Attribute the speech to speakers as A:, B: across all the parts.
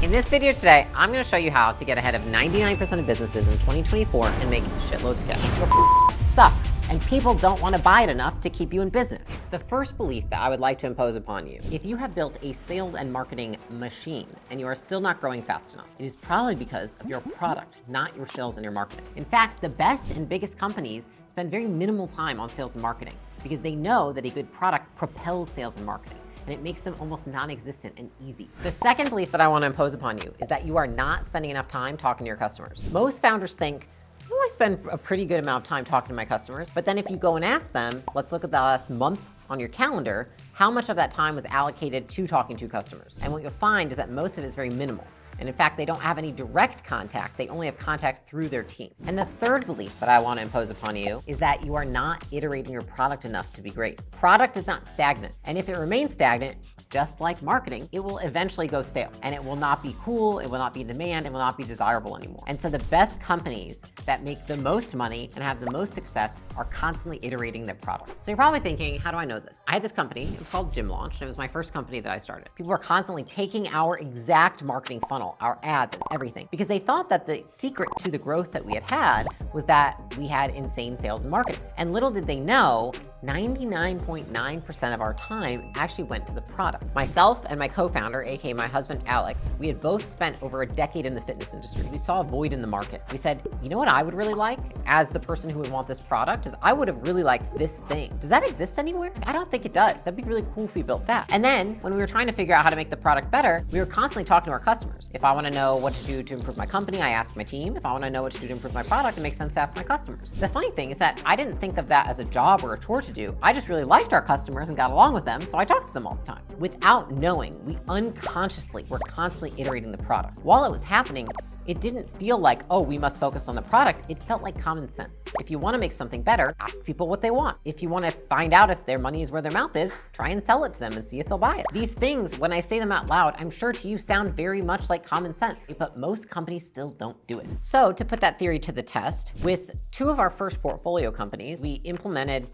A: In this video today, I'm going to show you how to get ahead of 99% of businesses in 2024 and make shitloads of cash. Your sucks, and people don't want to buy it enough to keep you in business. The first belief that I would like to impose upon you, if you have built a sales and marketing machine and you are still not growing fast enough, it is probably because of your product, not your sales and your marketing. In fact, the best and biggest companies spend very minimal time on sales and marketing because they know that a good product propels sales and marketing, and it makes them almost non-existent and easy. The second belief that I want to impose upon you is that you are not spending enough time talking to your customers. Most founders think, oh, I spend a pretty good amount of time talking to my customers, but then if you go and ask them, let's look at the last month on your calendar, how much of that time was allocated to talking to customers? And what you'll find is that most of it is very minimal. And in fact, they don't have any direct contact. They only have contact through their team. And the third belief that I want to impose upon you is that you are not iterating your product enough to be great. Product is not stagnant. And if it remains stagnant, just like marketing, it will eventually go stale and it will not be cool, it will not be in demand, it will not be desirable anymore. And so the best companies that make the most money and have the most success are constantly iterating their product. So you're probably thinking, how do I know this? I had this company, it was called Gym Launch, and it was my first company that I started. People were constantly taking our exact marketing funnel, our ads and everything, because they thought that the secret to the growth that we had was that we had insane sales and marketing. And little did they know, 99.9% of our time actually went to the product. Myself and my co-founder, aka my husband, Alex, we had both spent over a decade in the fitness industry. We saw a void in the market. We said, you know what I would really like as the person who would want this product is I would have really liked this thing. Does that exist anywhere? I don't think it does. That'd be really cool if we built that. And then when we were trying to figure out how to make the product better, we were constantly talking to our customers. If I want to know what to do to improve my company, I ask my team. If I want to know what to do to improve my product, it makes sense to ask my customers. The funny thing is that I didn't think of that as a job or a chore to do. I just really liked our customers and got along with them, so I talked to them all the time. Without knowing, we unconsciously were constantly iterating the product. While it was happening, it didn't feel like, oh, we must focus on the product. It felt like common sense. If you want to make something better, ask people what they want. If you want to find out if their money is where their mouth is, try and sell it to them and see if they'll buy it. These things, when I say them out loud, I'm sure to you sound very much like common sense, but most companies still don't do it. So to put that theory to the test, with two of our first portfolio companies, we implemented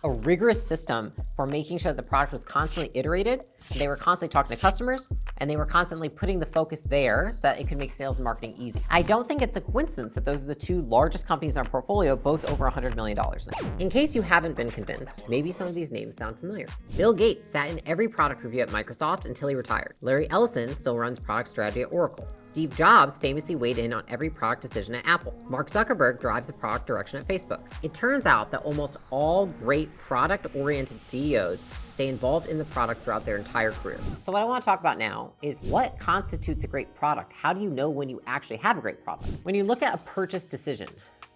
A: a rigorous system for making sure that the product was constantly iterated. They were constantly talking to customers, and they were constantly putting the focus there so that it could make sales and marketing easy. I don't think it's a coincidence that those are the two largest companies in our portfolio, both over $100 million now. In case you haven't been convinced, maybe some of these names sound familiar. Bill Gates sat in every product review at Microsoft until he retired. Larry Ellison still runs product strategy at Oracle. Steve Jobs famously weighed in on every product decision at Apple. Mark Zuckerberg drives the product direction at Facebook. It turns out that almost all great product-oriented CEOs stay involved in the product throughout their entire career. So what I want to talk about now is what constitutes a great product? How do you know when you actually have a great product? When you look at a purchase decision,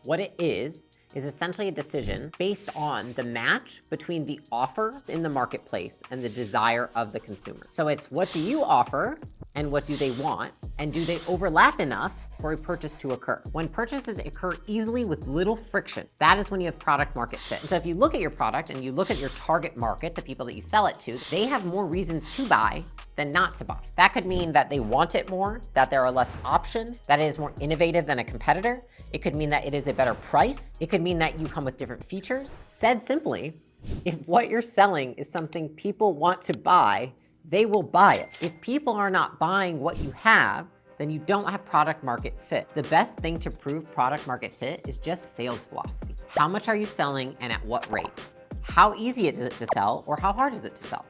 A: what it is essentially a decision based on the match between the offer in the marketplace and the desire of the consumer. So it's what do you offer and what do they want, and do they overlap enough for a purchase to occur? When purchases occur easily with little friction, that is when you have product market fit. And so if you look at your product and you look at your target market, the people that you sell it to, they have more reasons to buy than not to buy. That could mean that they want it more, that there are less options, that it is more innovative than a competitor. It could mean that it is a better price. It could mean that you come with different features. Said simply, if what you're selling is something people want to buy, they will buy it. If people are not buying what you have, then you don't have product market fit. The best thing to prove product market fit is just sales velocity. How much are you selling and at what rate? How easy is it to sell or how hard is it to sell?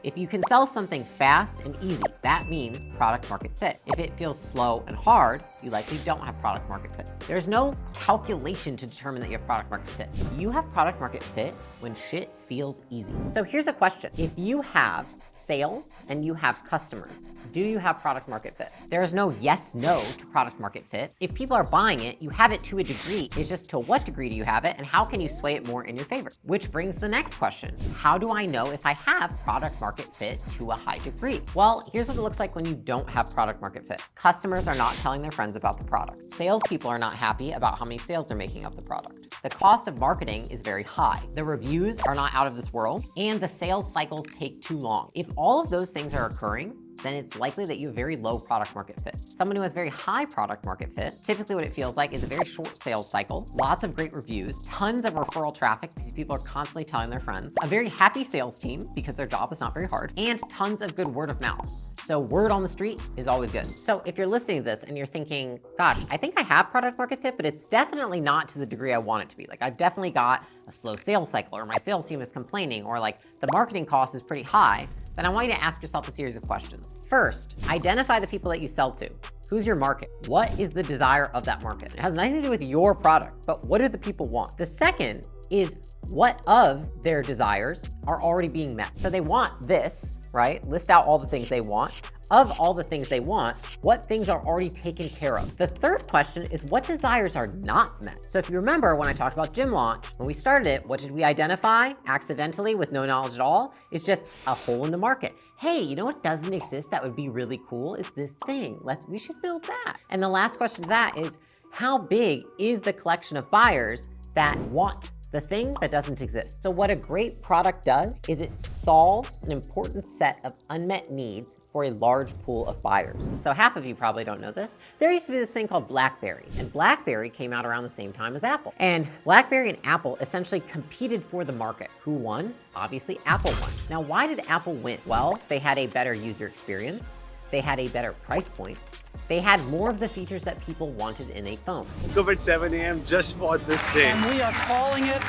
A: If you can sell something fast and easy, that means product market fit. If it feels slow and hard, you likely don't have product market fit. There's no calculation to determine that you have product market fit. You have product market fit when shit feels easy. So here's a question. If you have sales and you have customers, do you have product market fit? There is no yes, no to product market fit. If people are buying it, you have it to a degree. It's just to what degree do you have it and how can you sway it more in your favor? Which brings the next question. How do I know if I have product market fit to a high degree? Well, here's what it looks like when you don't have product market fit. Customers are not telling their friends about the product. Salespeople are not happy about how many sales they're making of the product. The cost of marketing is very high. The reviews are not out of this world, and the sales cycles take too long. If all of those things are occurring, then it's likely that you have very low product market fit. Someone who has very high product market fit, typically what it feels like is a very short sales cycle, lots of great reviews, tons of referral traffic because people are constantly telling their friends, a very happy sales team because their job is not very hard, and tons of good word of mouth. So word on the street is always good. So if you're listening to this and you're thinking, gosh, I think I have product market fit, but it's definitely not to the degree I want it to be. Like I've definitely got a slow sales cycle, or my sales team is complaining, or like the marketing cost is pretty high, then I want you to ask yourself a series of questions. First, identify the people that you sell to. Who's your market? What is the desire of that market? It has nothing to do with your product, but what do the people want? The second is what of their desires are already being met. So they want this, right? List out all the things they want. Of all the things they want, what things are already taken care of? The third question is what desires are not met? So if you remember when I talked about Gym Launch, when we started it, what did we identify accidentally with no knowledge at all? It's just a hole in the market. Hey, you know what doesn't exist that would be really cool is this thing. We should build that. And the last question to that is how big is the collection of buyers that want the thing that doesn't exist? So what a great product does is it solves an important set of unmet needs for a large pool of buyers. So half of you probably don't know this. There used to be this thing called BlackBerry, and BlackBerry came out around the same time as Apple. And BlackBerry and Apple essentially competed for the market. Who won? Obviously Apple won. Now why did Apple win? Well, they had a better user experience. They had a better price point. They had more of the features that people wanted in a phone.
B: Woke up at 7 a.m. just for this day.
C: And we are calling it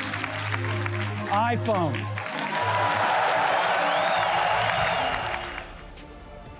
C: iPhone.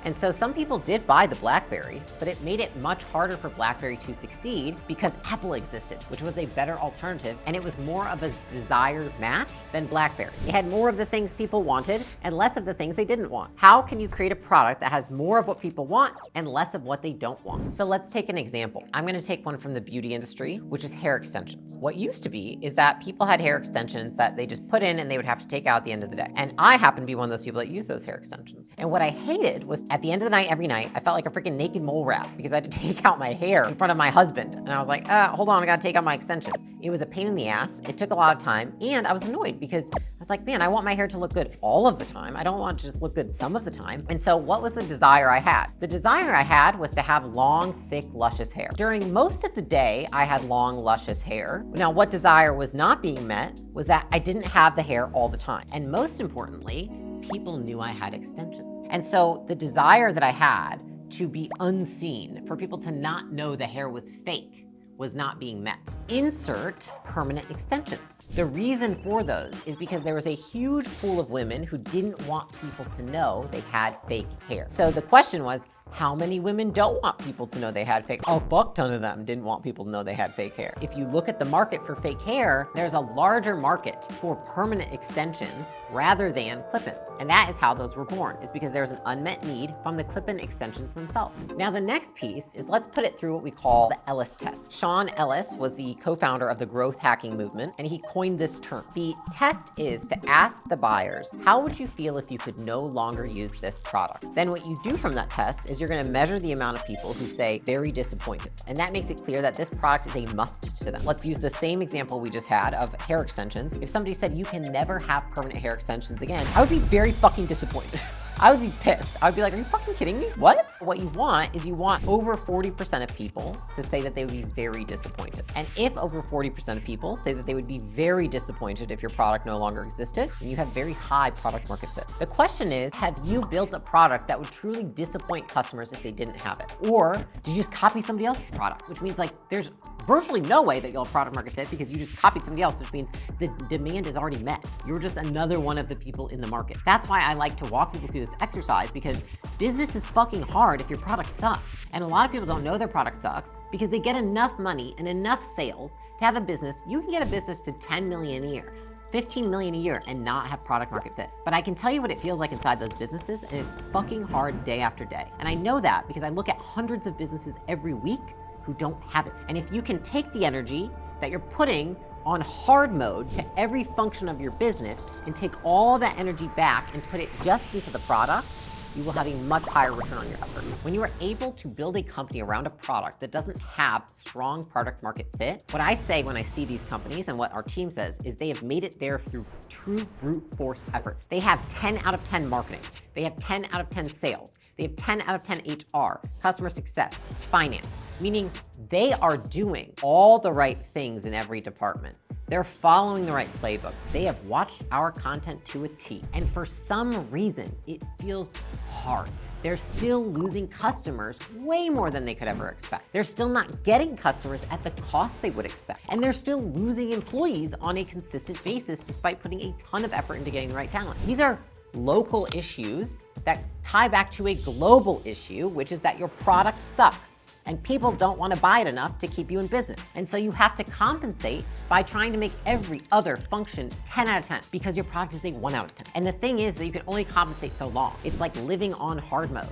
A: And so some people did buy the BlackBerry, but it made it much harder for BlackBerry to succeed because Apple existed, which was a better alternative, and it was more of a desired match than BlackBerry. It had more of the things people wanted and less of the things they didn't want. How can you create a product that has more of what people want and less of what they don't want? So let's take an example. I'm gonna take one from the beauty industry, which is hair extensions. What used to be is that people had hair extensions that they just put in and they would have to take out at the end of the day. And I happen to be one of those people that use those hair extensions. And what I hated was at the end of the night, every night, I felt like a freaking naked mole rat because I had to take out my hair in front of my husband. And I was like, hold on, I gotta take out my extensions. It was a pain in the ass. It took a lot of time. And I was annoyed because I was like, man, I want my hair to look good all of the time. I don't want it to just look good some of the time. And so what was the desire I had? The desire I had was to have long, thick, luscious hair. During most of the day, I had long, luscious hair. Now, what desire was not being met was that I didn't have the hair all the time. And most importantly, people knew I had extensions. And so the desire that I had to be unseen, for people to not know the hair was fake, was not being met. Insert permanent extensions. The reason for those is because there was a huge pool of women who didn't want people to know they had fake hair. So the question was, how many women don't want people to know they had fake? A fuck ton of them didn't want people to know they had fake hair. If you look at the market for fake hair, there's a larger market for permanent extensions rather than clip-ins. And that is how those were born, is because there's an unmet need from the clip-in extensions themselves. Now the next piece is let's put it through what we call the Ellis test. Sean Ellis was the co-founder of the growth hacking movement, and he coined this term. The test is to ask the buyers, how would you feel if you could no longer use this product? Then what you do from that test is you're gonna measure the amount of people who say very disappointed. And that makes it clear that this product is a must to them. Let's use the same example we just had of hair extensions. If somebody said you can never have permanent hair extensions again, I would be very fucking disappointed. I would be pissed. I would be like, are you fucking kidding me? What? What you want is you want over 40% of people to say that they would be very disappointed. And if over 40% of people say that they would be very disappointed if your product no longer existed, then you have very high product market fit. The question is, have you built a product that would truly disappoint customers if they didn't have it? Or did you just copy somebody else's product? Which means like there's virtually no way that you'll have product market fit because you just copied somebody else, which means the demand is already met. You're just another one of the people in the market. That's why I like to walk people through this exercise, because business is fucking hard if your product sucks. And a lot of people don't know their product sucks because they get enough money and enough sales to have a business. You can get a business to 10 million a year, 15 million a year and not have product market fit. But I can tell you what it feels like inside those businesses, and it's fucking hard day after day. And I know that because I look at hundreds of businesses every week who don't have it. And if you can take the energy that you're putting on hard mode to every function of your business and take all that energy back and put it just into the product, you will have a much higher return on your effort. When you are able to build a company around a product that doesn't have strong product market fit, what I say when I see these companies and what our team says is they have made it there through true brute force effort. They have 10 out of 10 marketing. They have 10 out of 10 sales. They have 10 out of 10 HR, customer success, finance, meaning they are doing all the right things in every department. They're following the right playbooks. They have watched our content to a T. And for some reason, it feels hard. they're still losing customers way more than they could ever expect. They're still not getting customers at the cost they would expect. And they're still losing employees on a consistent basis despite putting a ton of effort into getting the right talent. These are local issues that tie back to a global issue, which is that your product sucks and people don't want to buy it enough to keep you in business. And so you have to compensate by trying to make every other function 10 out of 10 because your product is a 1 out of 10. And the thing is that you can only compensate so long. It's like living on hard mode.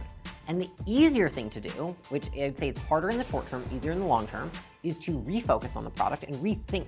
A: And the easier thing to do, which I'd say it's harder in the short term, easier in the long term, is to refocus on the product and rethink.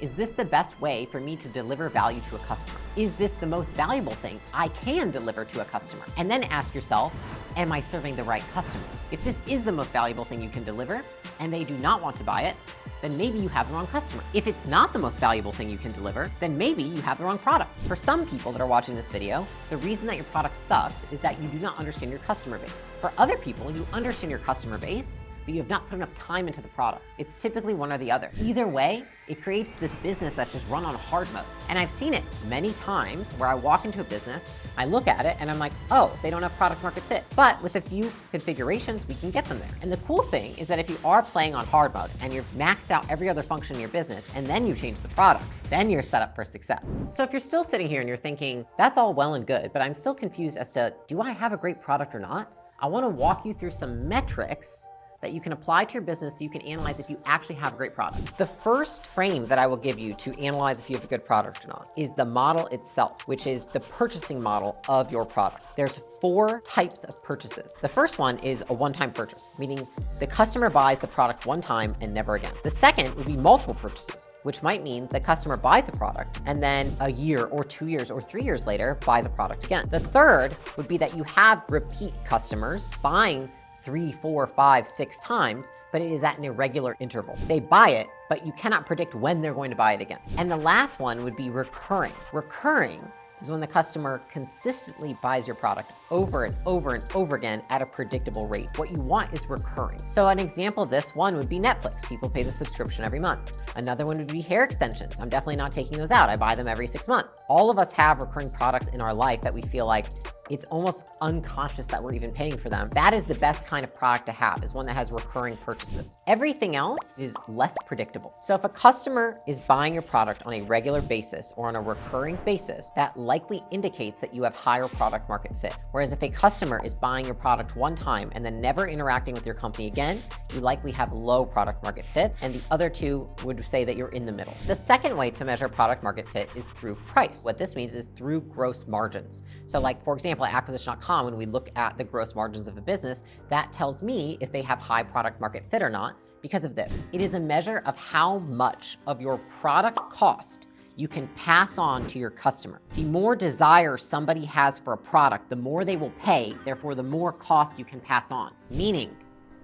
A: Is this the best way for me to deliver value to a customer? Is this the most valuable thing I can deliver to a customer? And then ask yourself, am I serving the right customers? If this is the most valuable thing you can deliver and they do not want to buy it, then maybe you have the wrong customer. If it's not the most valuable thing you can deliver, then maybe you have the wrong product. For some people that are watching this video, the reason that your product sucks is that you do not understand your customer base. For other people, you understand your customer base, but you have not put enough time into the product. It's typically one or the other. Either way, it creates this business that's just run on hard mode. And I've seen it many times where I walk into a business, I look at it and I'm like, oh, they don't have product market fit. But with a few configurations, we can get them there. And the cool thing is that if you are playing on hard mode and you've maxed out every other function in your business and then you change the product, then you're set up for success. So if you're still sitting here and you're thinking, that's all well and good, but I'm still confused as to, do I have a great product or not? I wanna walk you through some metrics that you can apply to your business so you can analyze if you actually have a great product. The first frame that I will give you to analyze if you have a good product or not is the model itself, which is the purchasing model of your product. There's 4 types of purchases. The first one is a one-time purchase, meaning the customer buys the product one time and never again. The second would be multiple purchases, which might mean the customer buys the product and then a year or 2 years or 3 years later buys a product again. The third would be that you have repeat customers buying 3, 4, 5, 6 times, but it is at an irregular interval. They buy it, but you cannot predict when they're going to buy it again. And the last one would be recurring. Recurring is when the customer consistently buys your product over and over and over again at a predictable rate. What you want is recurring. So an example of this one would be Netflix. People pay the subscription every month. Another one would be hair extensions. I'm definitely not taking those out. I buy them every 6 months. All of us have recurring products in our life that we feel like it's almost unconscious that we're even paying for them. That is the best kind of product to have, is one that has recurring purchases. Everything else is less predictable. So if a customer is buying your product on a regular basis or on a recurring basis, that likely indicates that you have higher product market fit. Whereas if a customer is buying your product one time and then never interacting with your company again, you likely have low product market fit, and the other two would say that you're in the middle. The second way to measure product market fit is through price. What this means is through gross margins. So like, for example, at acquisition.com, when we look at the gross margins of a business, that tells me if they have high product market fit or not because of this. It is a measure of how much of your product cost you can pass on to your customer. The more desire somebody has for a product, the more they will pay, therefore the more cost you can pass on. Meaning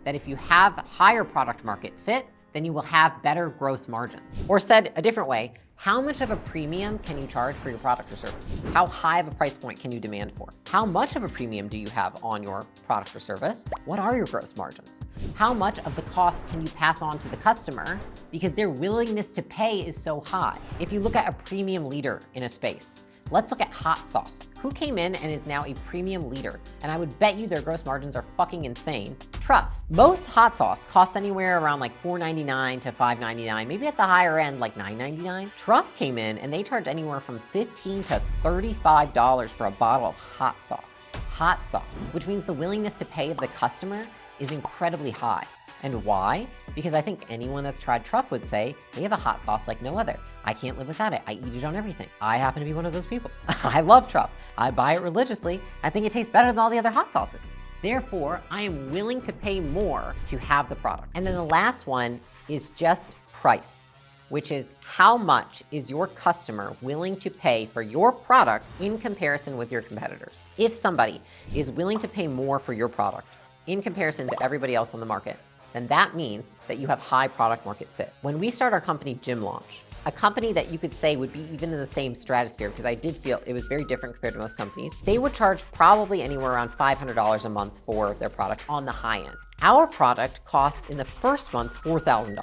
A: that if you have higher product market fit, then you will have better gross margins. Or said a different way, how much of a premium can you charge for your product or service? How high of a price point can you demand for? How much of a premium do you have on your product or service? What are your gross margins? How much of the cost can you pass on to the customer because their willingness to pay is so high? If you look at a premium leader in a space, let's look at hot sauce. Who came in and is now a premium leader? And I would bet you their gross margins are fucking insane. Truff. Most hot sauce costs anywhere around like $4.99 to $5.99, maybe at the higher end like $9.99. Truff came in and they charged anywhere from $15 to $35 for a bottle of hot sauce. Hot sauce, which means the willingness to pay of the customer is incredibly high. And why? Because I think anyone that's tried Truff would say they have a hot sauce like no other. I can't live without it. I eat it on everything. I happen to be one of those people. I love Truff. I buy it religiously. I think it tastes better than all the other hot sauces. Therefore, I am willing to pay more to have the product. And then the last one is just price, which is how much is your customer willing to pay for your product in comparison with your competitors. If somebody is willing to pay more for your product in comparison to everybody else on the market, then that means that you have high product market fit. When we start our company, Gym Launch, a company that you could say would be even in the same stratosphere, because I did feel it was very different compared to most companies, they would charge probably anywhere around $500 a month for their product on the high end. Our product cost in the first month $4,000.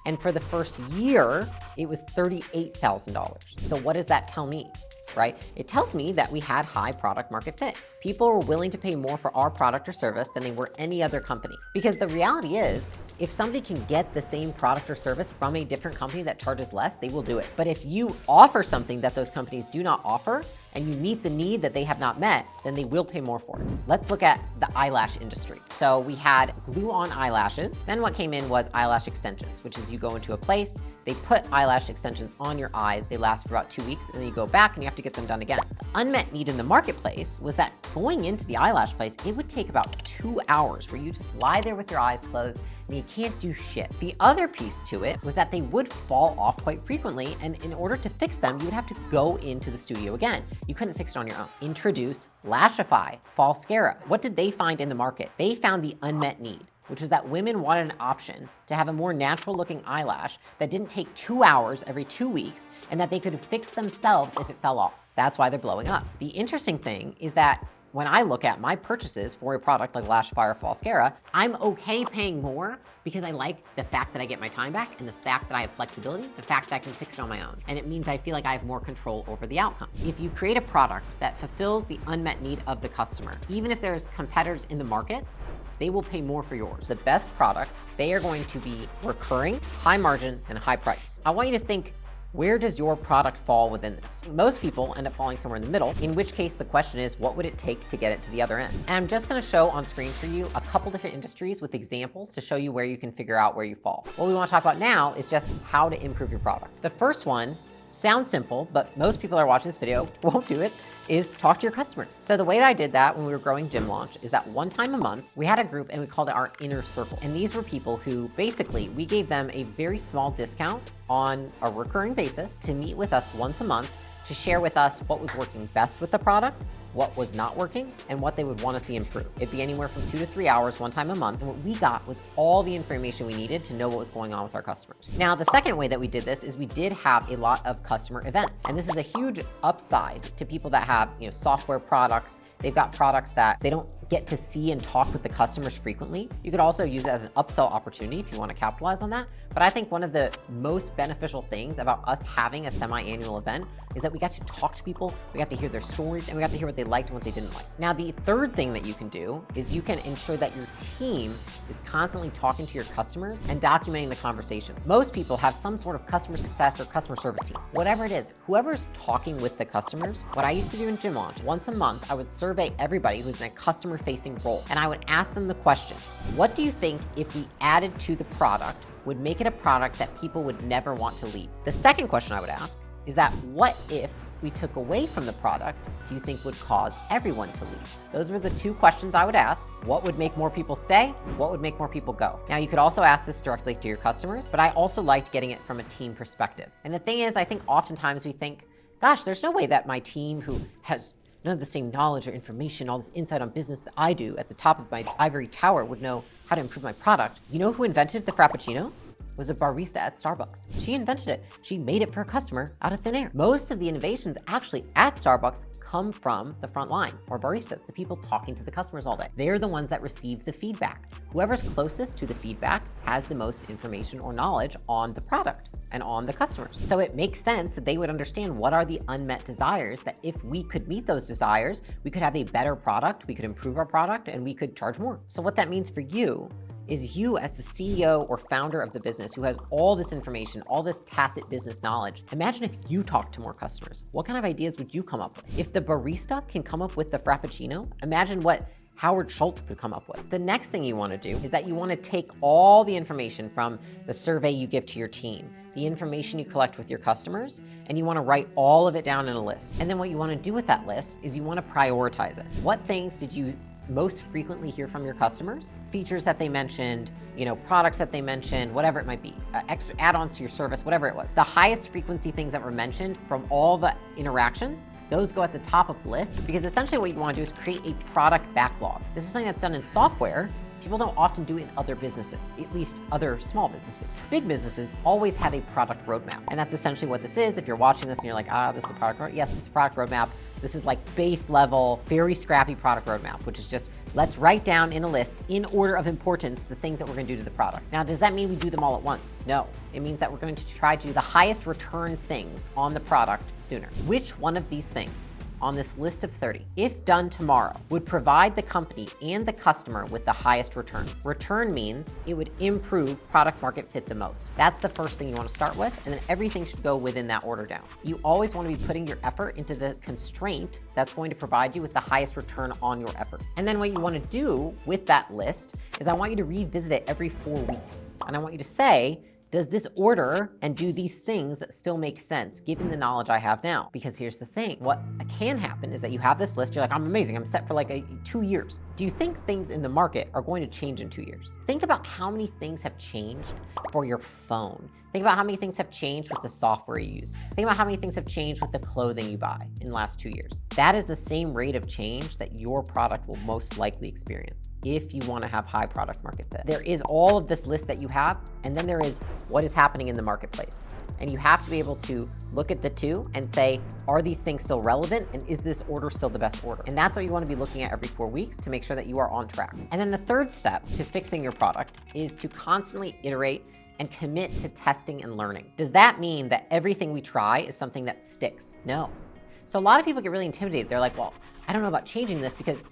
A: And for the first year, it was $38,000. So what does that tell me? right? It tells me that we had high product market fit. People were willing to pay more for our product or service than they were any other company. Because the reality is, if somebody can get the same product or service from a different company that charges less, they will do it. But if you offer something that those companies do not offer, and you meet the need that they have not met, then they will pay more for it. Let's look at the eyelash industry. So we had glue-on eyelashes. Then what came in was eyelash extensions, which is you go into a place, they put eyelash extensions on your eyes, they last for about 2 weeks, and then you go back and you have to get them done again. The unmet need in the marketplace was that going into the eyelash place, it would take about 2 hours where you just lie there with your eyes closed and you can't do shit. The other piece to it was that they would fall off quite frequently, and in order to fix them, you would have to go into the studio again. You couldn't fix it on your own. Introduce Lashify Falscara. What did they find in the market? They found the unmet need, which was that women wanted an option to have a more natural looking eyelash that didn't take 2 hours every 2 weeks, and that they could fix themselves if it fell off. That's why they're blowing up. The interesting thing is that when I look at my purchases for a product like Lashify or Falscara, I'm okay paying more because I like the fact that I get my time back and the fact that I have flexibility, the fact that I can fix it on my own. And it means I feel like I have more control over the outcome. If you create a product that fulfills the unmet need of the customer, even if there's competitors in the market, they will pay more for yours. The best products, they are going to be recurring, high margin, and high price. I want you to think, where does your product fall within this? Most people end up falling somewhere in the middle, in which case the question is, what would it take to get it to the other end? And I'm just gonna show on screen for you a couple different industries with examples to show you where you can figure out where you fall. What we wanna talk about now is just how to improve your product. The first one sounds simple, but most people that are watching this video won't do it, is talk to your customers. So the way that I did that when we were growing Gym Launch is that one time a month, we had a group and we called it our inner circle. And these were people who basically, we gave them a very small discount on a recurring basis to meet with us once a month to share with us what was working best with the product, what was not working, and what they would want to see improve. It'd be anywhere from 2 to 3 hours, one time a month. And what we got was all the information we needed to know what was going on with our customers. Now, the second way that we did this is we did have a lot of customer events. And this is a huge upside to people that have, software products. They've got products that they don't get to see and talk with the customers frequently. You could also use it as an upsell opportunity if you want to capitalize on that. But I think one of the most beneficial things about us having a semi-annual event is that we got to talk to people, we got to hear their stories, and we got to hear what they liked and what they didn't like. Now, the third thing that you can do is you can ensure that your team is constantly talking to your customers and documenting the conversation. Most people have some sort of customer success or customer service team. Whatever it is, whoever's talking with the customers, what I used to do in Gym Launch, once a month, I would survey everybody who's in a customer-facing role, and I would ask them the questions. What do you think if we added to the product would make it a product that people would never want to leave? The second question I would ask is that what if we took away from the product, do you think would cause everyone to leave? Those were the two questions I would ask. What would make more people stay? What would make more people go? Now, you could also ask this directly to your customers, but I also liked getting it from a team perspective. And the thing is, I think oftentimes we think, gosh, there's no way that my team who has none of the same knowledge or information, all this insight on business that I do at the top of my ivory tower would know how to improve my product. You know who invented the Frappuccino? Was a barista at Starbucks. She invented it. She made it for a customer out of thin air. Most of the innovations actually at Starbucks come from the front line, or baristas, the people talking to the customers all day. They're the ones that receive the feedback. Whoever's closest to the feedback has the most information or knowledge on the product and on the customers. So it makes sense that they would understand what are the unmet desires, that if we could meet those desires, we could have a better product, we could improve our product, and we could charge more. So what that means for you is you as the CEO or founder of the business who has all this information, all this tacit business knowledge, imagine if you talked to more customers. What kind of ideas would you come up with? If the barista can come up with the Frappuccino, imagine what Howard Schultz could come up with. The next thing you want to do is that you want to take all the information from the survey you give to your team, the information you collect with your customers, and you want to write all of it down in a list. And then what you want to do with that list is you want to prioritize it. What things did you most frequently hear from your customers? Features that they mentioned, products that they mentioned, whatever it might be, extra add-ons to your service, whatever it was. The highest frequency things that were mentioned from all the interactions, those go at the top of the list, because essentially what you want to do is create a product backlog. This is something that's done in software people don't often do in other businesses, at least other small businesses. Big businesses always have a product roadmap. And that's essentially what this is. If you're watching this and you're like, this is a product roadmap. Yes, it's a product roadmap. This is like base level, very scrappy product roadmap, which is just, let's write down in a list, in order of importance, the things that we're gonna do to the product. Now, does that mean we do them all at once? No. It means that we're going to try to do the highest return things on the product sooner. Which one of these things on this list of 30, if done tomorrow, would provide the company and the customer with the highest return? Return means it would improve product market fit the most. That's the first thing you want to start with, and then everything should go within that order down. You always want to be putting your effort into the constraint that's going to provide you with the highest return on your effort. And then what you want to do with that list is I want you to revisit it every 4 weeks. And I want you to say, does this order and do these things still make sense given the knowledge I have now? Because here's the thing, what can happen is that you have this list, you're like, I'm amazing, I'm set for like 2 years. Do you think things in the market are going to change in 2 years? Think about how many things have changed for your phone. Think about how many things have changed with the software you use. Think about how many things have changed with the clothing you buy in the last 2 years. That is the same rate of change that your product will most likely experience if you want to have high product market fit. There is all of this list that you have, and then there is what is happening in the marketplace. And you have to be able to look at the two and say, are these things still relevant? And is this order still the best order? And that's what you want to be looking at every 4 weeks to make sure that you are on track. And then the third step to fixing your product is to constantly iterate and commit to testing and learning. Does that mean that everything we try is something that sticks? No. So a lot of people get really intimidated. They're like, well, I don't know about changing this because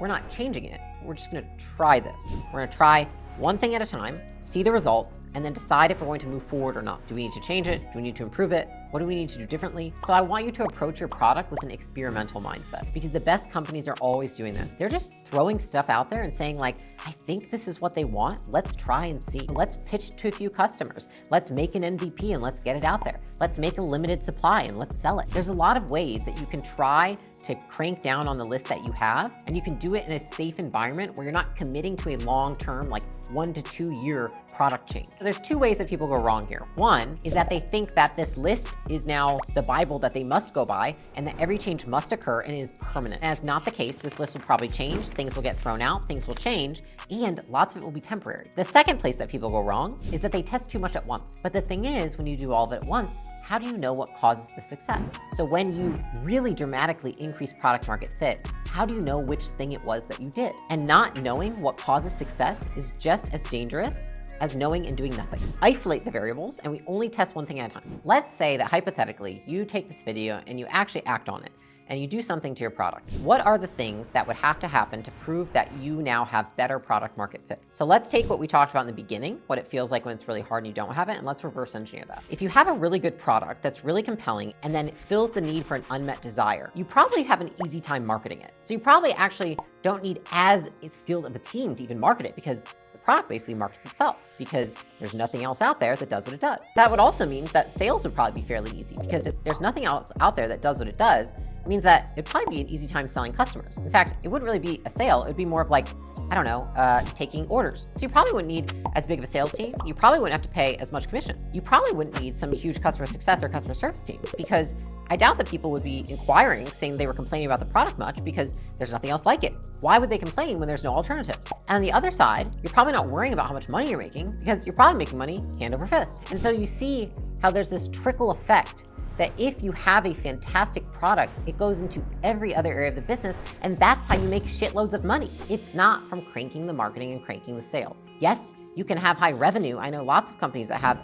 A: we're not changing it. We're just gonna try this. We're gonna try one thing at a time, see the result, and then decide if we're going to move forward or not. Do we need to change it? Do we need to improve it? What do we need to do differently? So I want you to approach your product with an experimental mindset, because the best companies are always doing that. They're just throwing stuff out there and saying like, I think this is what they want. Let's try and see. Let's pitch it to a few customers. Let's make an MVP and let's get it out there. Let's make a limited supply and let's sell it. There's a lot of ways that you can try to crank down on the list that you have, and you can do it in a safe environment where you're not committing to a long-term, like 1 to 2 year product change. So there's 2 ways that people go wrong here. One is that they think that this list is now the Bible that they must go by and that every change must occur and it is permanent. And that's not the case. This list will probably change, things will get thrown out, things will change, and lots of it will be temporary. The second place that people go wrong is that they test too much at once. But the thing is, when you do all of it at once, how do you know what causes the success? So when you really dramatically increase product market fit, how do you know which thing it was that you did? And not knowing what causes success is just as dangerous as knowing and doing nothing. Isolate the variables, and we only test one thing at a time. Let's say that hypothetically, you take this video and you actually act on it, and you do something to your product. What are the things that would have to happen to prove that you now have better product market fit? So let's take what we talked about in the beginning, what it feels like when it's really hard and you don't have it, and let's reverse engineer that. If you have a really good product that's really compelling and then it fills the need for an unmet desire, you probably have an easy time marketing it. So you probably actually don't need as skilled of a team to even market it, because the product basically markets itself, because there's nothing else out there that does what it does. That would also mean that sales would probably be fairly easy, because if there's nothing else out there that does what it does, it means that it'd probably be an easy time selling customers. In fact, it wouldn't really be a sale. It'd be more of like, I don't know, taking orders. So you probably wouldn't need as big of a sales team. You probably wouldn't have to pay as much commission. You probably wouldn't need some huge customer success or customer service team, because I doubt that people would be inquiring, saying they were complaining about the product much, because there's nothing else like it. Why would they complain when there's no alternatives? And on the other side, you're probably not worrying about how much money you're making, because you're probably making money hand over fist. And so you see how there's this trickle effect that if you have a fantastic product, it goes into every other area of the business, and that's how you make shitloads of money. It's not from cranking the marketing and cranking the sales. Yes, you can have high revenue. I know lots of companies that have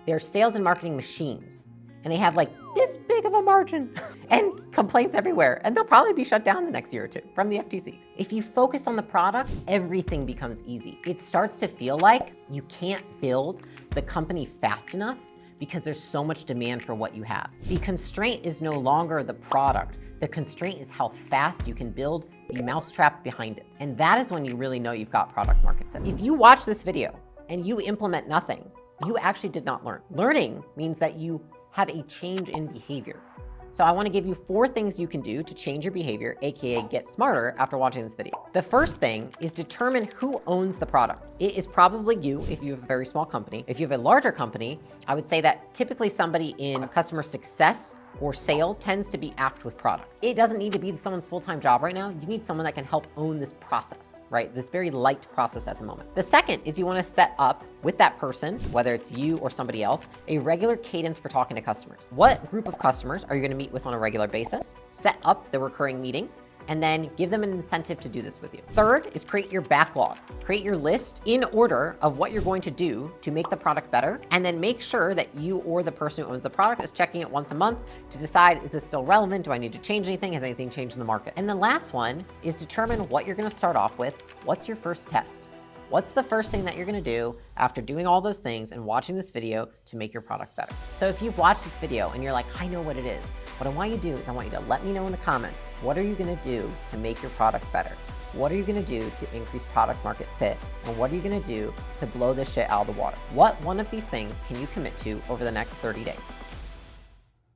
A: their sales and marketing machines, and they have like this big of a margin and complaints everywhere, and they'll probably be shut down the next year or two from the FTC. If you focus on the product, everything becomes easy. It starts to feel like you can't build the company fast enough because there's so much demand for what you have. The constraint is no longer the product. The constraint is how fast you can build the mousetrap behind it. And that is when you really know you've got product market fit. If you watch this video and you implement nothing, you actually did not learn. Learning means that you have a change in behavior. So I want to give you 4 things you can do to change your behavior, AKA get smarter, after watching this video. The first thing is determine who owns the product. It is probably you if you have a very small company. If you have a larger company, I would say that typically somebody in customer success or sales tends to be apt with product. It doesn't need to be someone's full-time job right now. You need someone that can help own this process, right? This very light process at the moment. The second is you want to set up with that person, whether it's you or somebody else, a regular cadence for talking to customers. What group of customers are you going to meet with on a regular basis? Set up the recurring meeting, and then give them an incentive to do this with you. Third is create your backlog. Create your list in order of what you're going to do to make the product better, and then make sure that you or the person who owns the product is checking it once a month to decide, is this still relevant? Do I need to change anything? Has anything changed in the market? And the last one is determine what you're gonna start off with. What's your first test? What's the first thing that you're gonna do after doing all those things and watching this video to make your product better? So if you've watched this video and you're like, I know what it is, what I want you to do is I want you to let me know in the comments, what are you gonna do to make your product better? What are you gonna do to increase product market fit? And what are you gonna do to blow this shit out of the water? What one of these things can you commit to over the next 30 days?